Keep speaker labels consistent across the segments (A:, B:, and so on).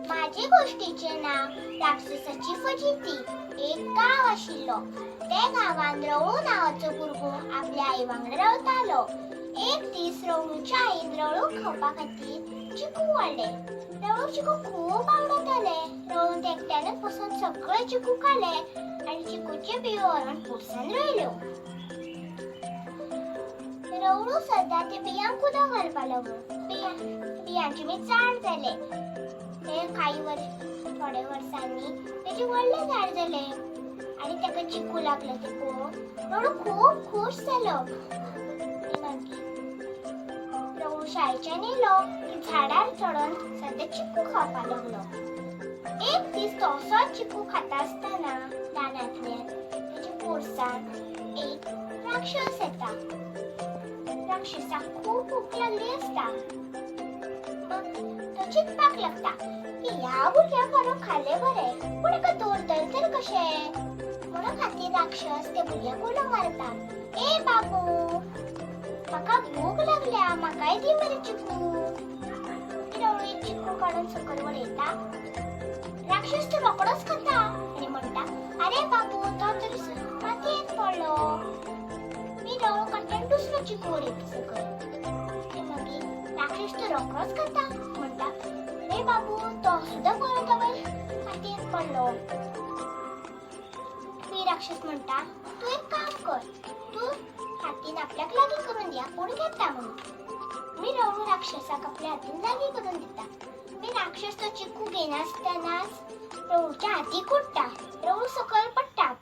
A: माझे गोष्टीचे नाव राक्षसाची फजिती. एक गाव आशिल्लो. त्या गावात रवळू नावाचो भुरगो आपल्या आई वांगडा रावतालो. एक दीस रवळूच्या आईन रवळू खावपा खातीर चिकू वाडले. रवळूक चिकू खूप आवडताले. रवळून एकट्यानच बसून सगळे चिकू खाले आणि चिकूचे बियो व्हरून पोरसांत रोयल्यो. रवळू सद्दा ते बियांक उदक घालपाक लागलो. बियांचे मी झाड जाले. थोड्या वर्सांनी त्याचे व्हडले झाड जाले आणि ताका चिकू लागले ते पळोवन रवळू खूप खुश जालो. रवळू शाळेच्यान येयलो की झाडार चढून सद्दा चिकू खावपाक लागलो. एक दीस तो असोच चिकू खाता आसतना रानांतल्यान त्याच्या पोरसांत एक राक्षस येता. राक्षसाक खूप भूक लागली आसता. मग तो चिंतपाक लागता की ह्या भुरग्याक हांवें खाल्ले बरें, पूण एका दवरतले तर कशें. म्हणून खातीर राक्षस ते भुरग्याक उलो मारता, ए बाबू, म्हाका भूक लागल्या, म्हाकाय दी मरे चिकू. रवळू एक चिकू काडून सकयल वडयता. राक्षस तो रोकडोच खाता आनी म्हणटा, अरे बाबू, तो तरी मातयेंत पडलो. मी रवळू काडटा आनी दुसरो चिकू वडयता सकयल. मागीर राक्षस तो रोकडोच खाता म्हणटा, अरे बाबू, तो सुद्धा परत मातयेंत पडलो. मी राक्षस म्हणटा, तू एक काम कर, तू हातीन आपल्याक लागीं करून दिया, कोण घेता म्हणून. मी रवळू राक्षसाक आपल्या हातीन लागीं करून दिता. मी राक्षस तो चिकू घेनासतनाच रवळूच्या हातीक उडटा. रवळू सकयल पडटा.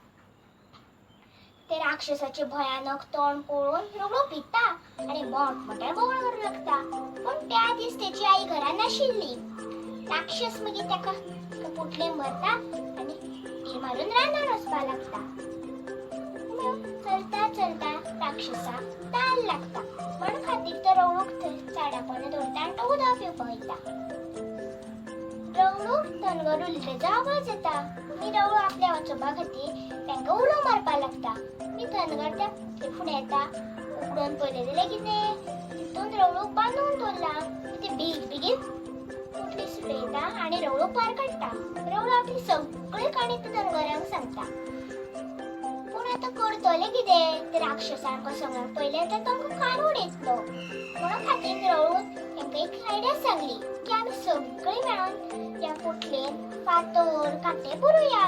A: ते राक्षसाचे भयानक तोंड पळोवन रवळू भिता आनी मोठमोठ्यान बोवाळ करूंक लागता. पूण त्या दीस तेची आई घरान नाशिल्ली. राक्षस मागीर ताका पोटलेन भरता आनी ती मारून रानार वचपाक लागता. चलता चलता राक्षसाक ताल लागता. म्हणून खातीर तो रवळूक झाडा पोंदा दवरता आनी तो उदक पिवपाक वयता. रवळूक धनगर उलयल्याचो आवाज येता. मी रवळू आपल्या वचोवपा खातीर तांकां उलो मारपाक लागता. मी धनगर त्या फुडें येता. उगडून पळयलें जाल्यार कितें, तितून रवळूक बांदून दवरला. ती बेगीन पोटली सुटयता आनी रवळूक भायर काडटा. रवळू आपली सगळी काणी त्या धनगरांक सांगता. पूण आतां करतले कितें, ते राक्षसान कसो पयलें तर तांकां काडून येतलो. म्हणून खातीर रवळून तांकां एक आयडिया सांगली की आमी सगळीं मेळून त्या पोटलेन फातर काटे पुरुया.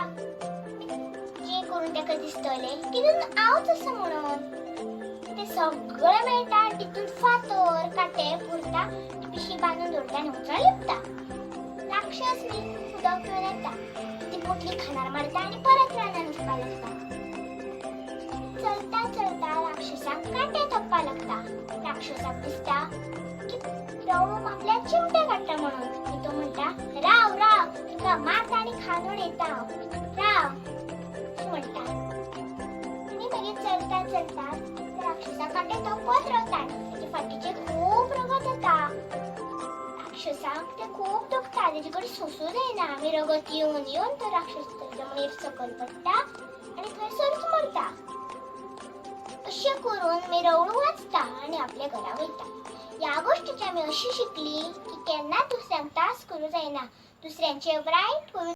A: जे करून ताका दिसतलें तितून आवच आसा म्हणून. ते सगळें मेळटा आनी तितून फातर काटे पुरता. पिशी बांदून दवरता आनी उजळ लिपता. राक्षस न्ही उदक पिवन येता. ती पोटली खाणार मारता आनी परत रानान वचपाक लागता. चलता चलता राक्षसाक काटे थप्पा लागता. राक्षसाक दिसता की रवळू आपल्या चिमटे काडटा म्हणून. तो म्हणटा, राव राव, तुका मारता आनी खानून येता, राव म्हणटा. आनी मागीर चलता चलता राक्षसाक काटे थप्पत रावता. ताचे फाटीचे खूब रगत येता. राक्षसाक ते खूब दुखता. ताचे कडेन सोंसूं जायना. आमी रगत येवन येवन तो राक्षस जमनीर सकयल पडटा आनी थंयसरूच मरता. अशें करून मी रवळू वाचता आनी आपल्या घरा वयता. ह्या गोष्टीची आमी अशी शिकली की केन्ना दुसऱ्यांक त्रास करूं जायना. दुसऱ्यांचे वायट करून